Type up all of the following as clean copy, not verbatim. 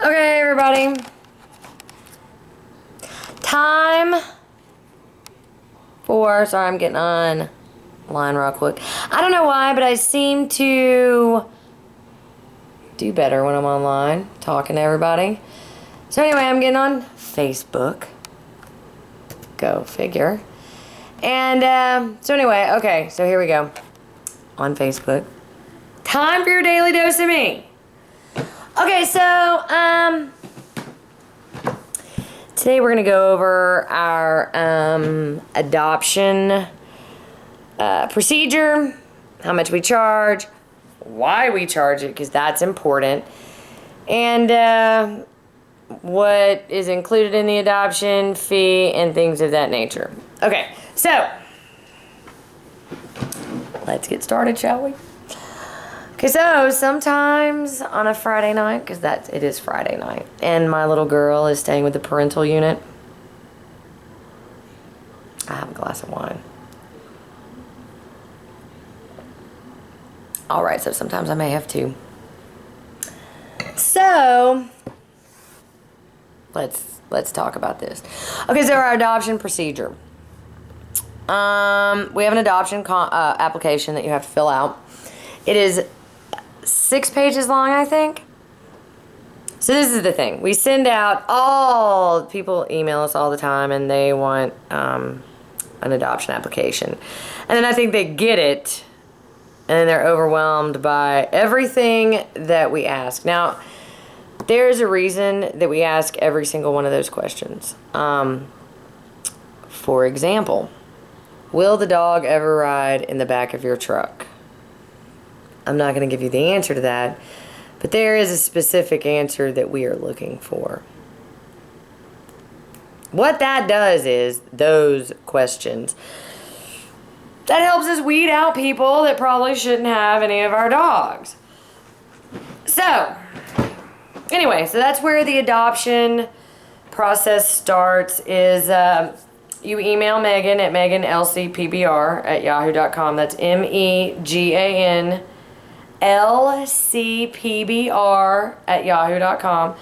Okay, everybody. Time for, sorry, I'm getting on line real quick. I don't know why, but I seem to do better when I'm online, talking to everybody. So anyway, I'm getting on Facebook. Go figure. And so anyway, okay, so here we go. On Facebook. Time for your daily dose of me. Okay, so today we're gonna go over our adoption procedure, how much we charge, why we charge it, because that's important, and what is included in the adoption fee and things of that nature. Okay, so let's get started, shall we? Okay, so sometimes on a Friday night, because it is Friday night, and my little girl is staying with the parental unit, I have a glass of wine. All right, so sometimes I may have two. So let's talk about this. Okay, so our adoption procedure. We have an adoption application that you have to fill out. It is 6 pages long, I think. So this is the thing. We send out people email us all the time, and they want an adoption application. And then I think they get it, and then they're overwhelmed by everything that we ask. Now, there's a reason that we ask every single one of those questions. For example, will the dog ever ride in the back of your truck? I'm not going to give you the answer to that, but there is a specific answer that we are looking for. What that does is, those questions, that helps us weed out people that probably shouldn't have any of our dogs. So, anyway, so that's where the adoption process starts, is you email Megan at meganlcpbr@yahoo.com. That's MEGANLCPBR@yahoo.com.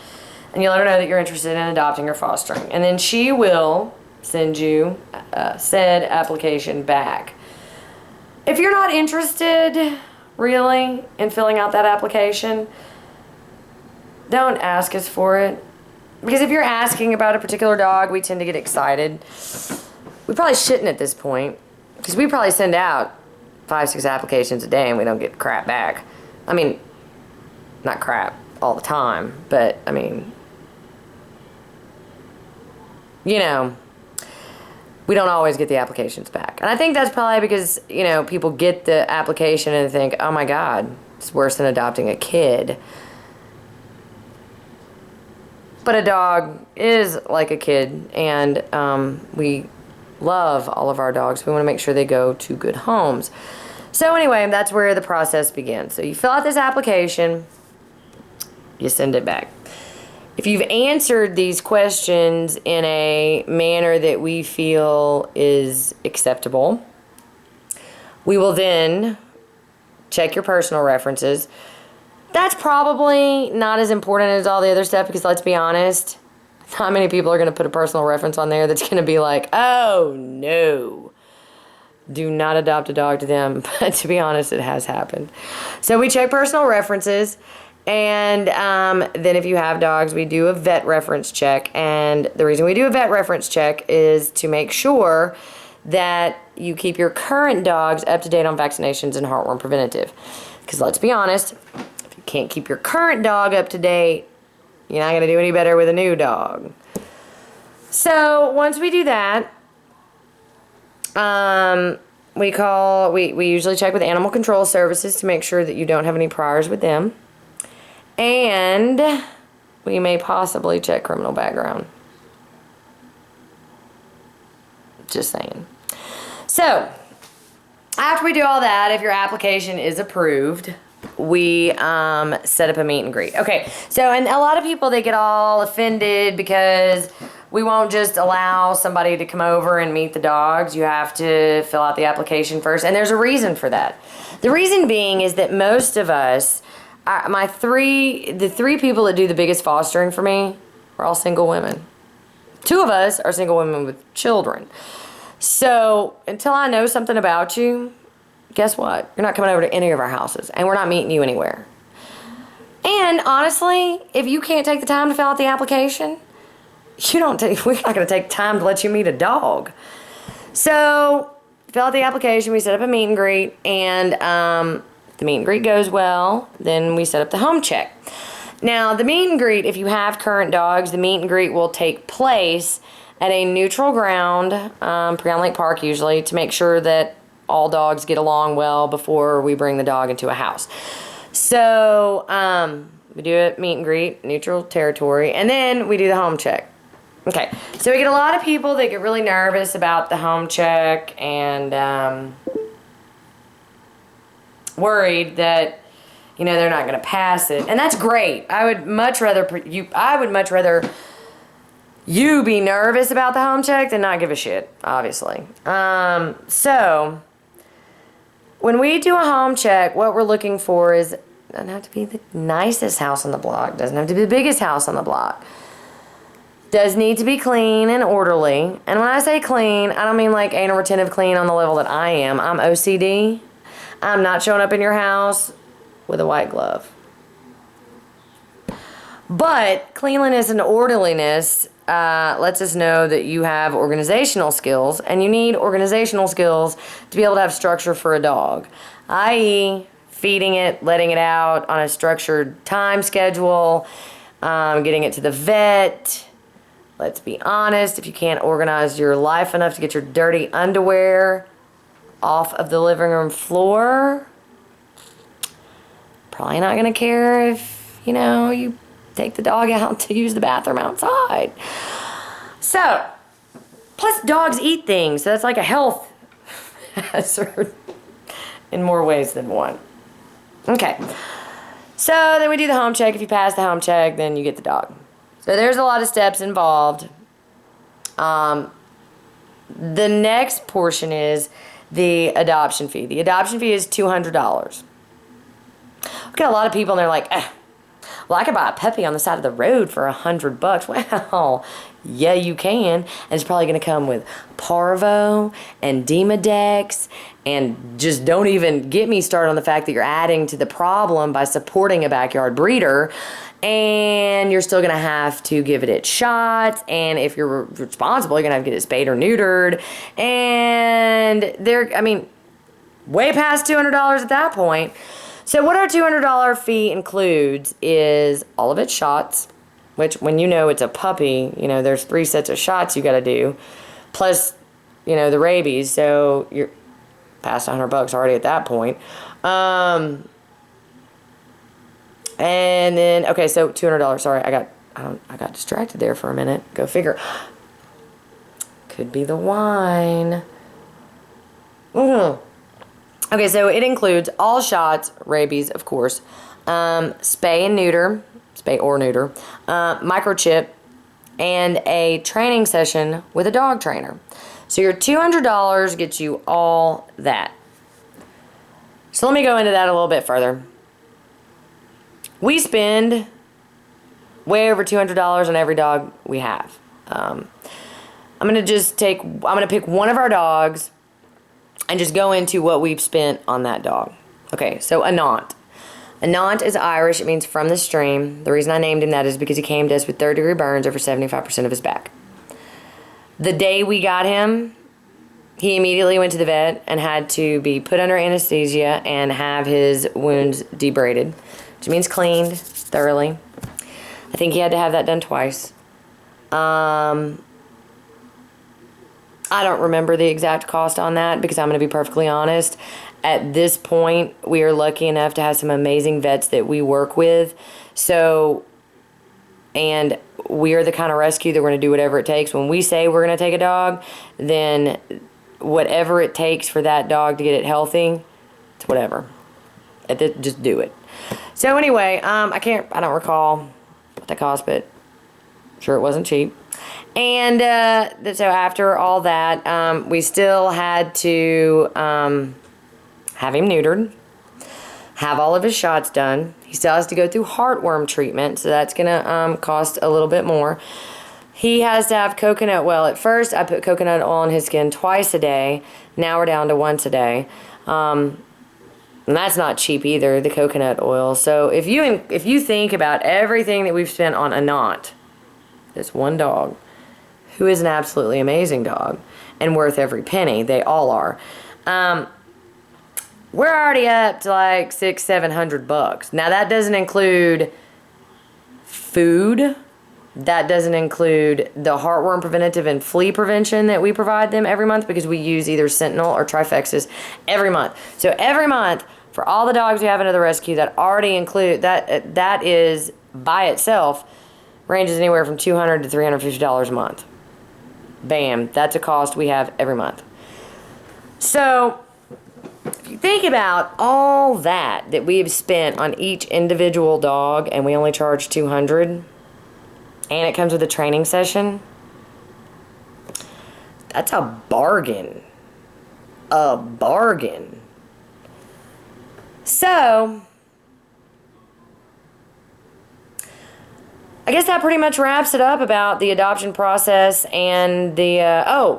And you let her know that you're interested in adopting or fostering. And then she will send you said application back. If you're not interested, really, in filling out that application, don't ask us for it. Because if you're asking about a particular dog, we tend to get excited. We probably shouldn't at this point, because we probably send out 5-6 applications a day and we don't get crap back. I mean, not crap all the time, but I mean, you know, we don't always get the applications back. And I think that's probably because, you know, people get the application and think, oh my God, it's worse than adopting a kid. But a dog is like a kid, and we love all of our dogs. We want to make sure they go to good homes. So anyway, that's where the process begins. So you fill out this application, you send it back. If you've answered these questions in a manner that we feel is acceptable, we will then check your personal references. That's probably not as important as all the other stuff, because let's be honest, not many people are going to put a personal reference on there that's going to be like, oh no, do not adopt a dog to them. But to be honest, it has happened. So we check personal references, and then if you have dogs, we do a vet reference check. And the reason we do a vet reference check is to make sure that you keep your current dogs up to date on vaccinations and heartworm preventative. Because let's be honest, can't keep your current dog up to date, you're not going to do any better with a new dog. So once we do that, we usually check with Animal Control Services to make sure that you don't have any priors with them, and we may possibly check criminal background. Just saying. So after we do all that, if your application is approved, we set up a meet and greet. Okay, so, and a lot of people, they get all offended because we won't just allow somebody to come over and meet the dogs. You have to fill out the application first, and there's a reason for that. The reason being is that most of us the three people that do the biggest fostering for me are all single women. Two of us are single women with children. So until I know something about you, guess what? You're not coming over to any of our houses, and we're not meeting you anywhere. And honestly, if you can't take the time to fill out the application, we're not going to take time to let you meet a dog. So fill out the application, we set up a meet and greet, and the meet and greet goes well, then we set up the home check. Now, the meet and greet, if you have current dogs, the meet and greet will take place at a neutral ground, Pecan Lake Park usually, to make sure that all dogs get along well before we bring the dog into a house. So, we do a meet and greet, neutral territory, and then we do the home check. Okay, so we get a lot of people that get really nervous about the home check and worried that, you know, they're not going to pass it, and that's great. I would much rather you be nervous about the home check than not give a shit, obviously. So when we do a home check, what we're looking for is, it doesn't have to be the nicest house on the block, doesn't have to be the biggest house on the block. Does need to be clean and orderly. And when I say clean, I don't mean like anal retentive clean on the level that I am. I'm OCD. I'm not showing up in your house with a white glove. But cleanliness and orderliness lets us know that you have organizational skills, and you need organizational skills to be able to have structure for a dog, i.e. feeding it, letting it out on a structured time schedule, getting it to the vet. Let's be honest, if you can't organize your life enough to get your dirty underwear off of the living room floor, probably not going to care if, you know, you take the dog out to use the bathroom outside. So, plus dogs eat things, so that's like a health hazard in more ways than one. Okay, so then we do the home check. If you pass the home check, then you get the dog. So there's a lot of steps involved. The next portion is the adoption fee. The adoption fee is $200. We get a lot of people and they're like, well, I could buy a puppy on the side of the road for $100. Well, yeah, you can. And it's probably going to come with parvo and Demodex, and just don't even get me started on the fact that you're adding to the problem by supporting a backyard breeder. And you're still going to have to give it its shots. And if you're responsible, you're going to have to get it spayed or neutered. And way past $200 at that point. So what our $200 fee includes is all of its shots, which when you know it's a puppy, you know, there's 3 sets of shots you got to do, plus, you know, the rabies. So you're past $100 already at that point. And then, okay, so $200. Sorry, I got distracted there for a minute. Go figure. Could be the wine. Okay, so it includes all shots, rabies, of course, spay or neuter, microchip, and a training session with a dog trainer. So your $200 gets you all that. So let me go into that a little bit further. We spend way over $200 on every dog we have. I'm going to pick one of our dogs and just go into what we've spent on that dog. Okay, so Anant. Anant is Irish. It means from the stream. The reason I named him that is because he came to us with 3rd-degree burns over 75% of his back. The day we got him, he immediately went to the vet and had to be put under anesthesia and have his wounds debrided, which means cleaned thoroughly. I think he had to have that done twice. I don't remember the exact cost on that because I'm going to be perfectly honest. At this point, we are lucky enough to have some amazing vets that we work with. So, and we are the kind of rescue that we're going to do whatever it takes. When we say we're going to take a dog, then whatever it takes for that dog to get it healthy, it's whatever. Just do it. So anyway, I don't recall what that cost, but I'm sure it wasn't cheap. And so after all that, we still had to have him neutered, have all of his shots done. He still has to go through heartworm treatment, so that's going to cost a little bit more. He has to have coconut oil. At first, I put coconut oil on his skin twice a day. Now we're down to once a day. And that's not cheap either, the coconut oil. So if you think about everything that we've spent on Anant, this one dog, who is an absolutely amazing dog and worth every penny, they all are. We're already up to like $600-700. Now that doesn't include food. That doesn't include the heartworm preventative and flea prevention that we provide them every month, because we use either Sentinel or Trifexis every month. So every month, for all the dogs we have under the rescue, that already include, that is by itself, ranges anywhere from $200 to $350 a month. Bam, that's a cost we have every month. So if you think about all that we've spent on each individual dog, and we only charge $200, and it comes with a training session, that's a bargain. A bargain. So I guess that pretty much wraps it up about the adoption process and the,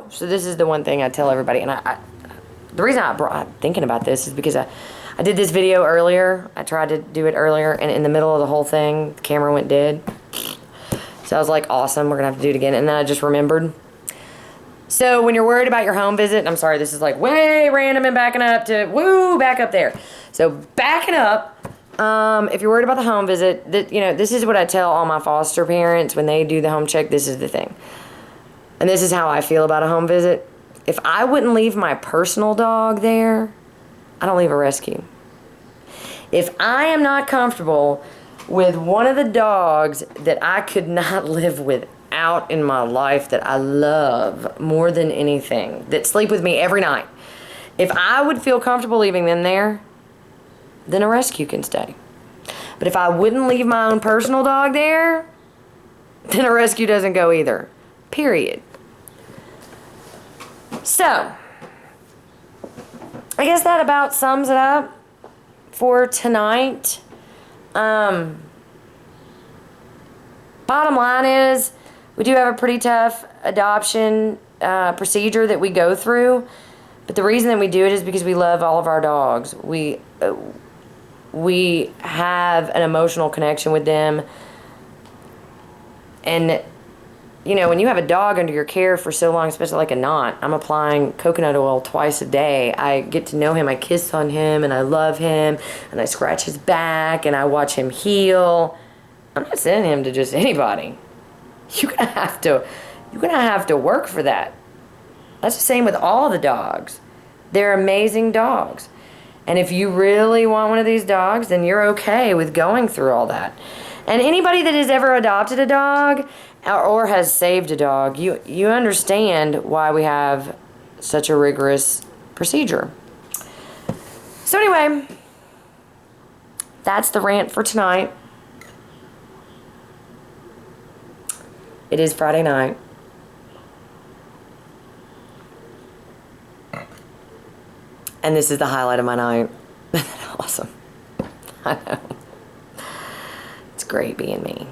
so this is the one thing I tell everybody, and the reason I'm thinking about this is because I did this video earlier. I tried to do it earlier, and in the middle of the whole thing, the camera went dead. So I was like, awesome, we're going to have to do it again. And then I just remembered. So when you're worried about your home visit, I'm sorry, this is like way random and backing up to, back up there. So backing up, if you're worried about the home visit, this is what I tell all my foster parents when they do the home check. This is the thing. And this is how I feel about a home visit. If I wouldn't leave my personal dog there, I don't leave a rescue. If I am not comfortable with one of the dogs that I could not live without in my life, that I love more than anything, that sleep with me every night, if I would feel comfortable leaving them there, then a rescue can stay. But if I wouldn't leave my own personal dog there, then a rescue doesn't go either. Period. So, I guess that about sums it up for tonight. Bottom line is, we do have a pretty tough adoption procedure that we go through, but the reason that we do it is because we love all of our dogs. We have an emotional connection with them, and when you have a dog under your care for so long, especially like Anant, I'm applying coconut oil twice a day. I get to know him, I kiss on him, and I love him, and I scratch his back, and I watch him heal. I'm not sending him to just anybody. You're gonna have to work for that. That's the same with all the dogs. They're amazing dogs. And if you really want one of these dogs, then you're okay with going through all that. And anybody that has ever adopted a dog or has saved a dog, you understand why we have such a rigorous procedure. So anyway, that's the rant for tonight. It is Friday night. And this is the highlight of my night. Awesome. I know. It's great being me.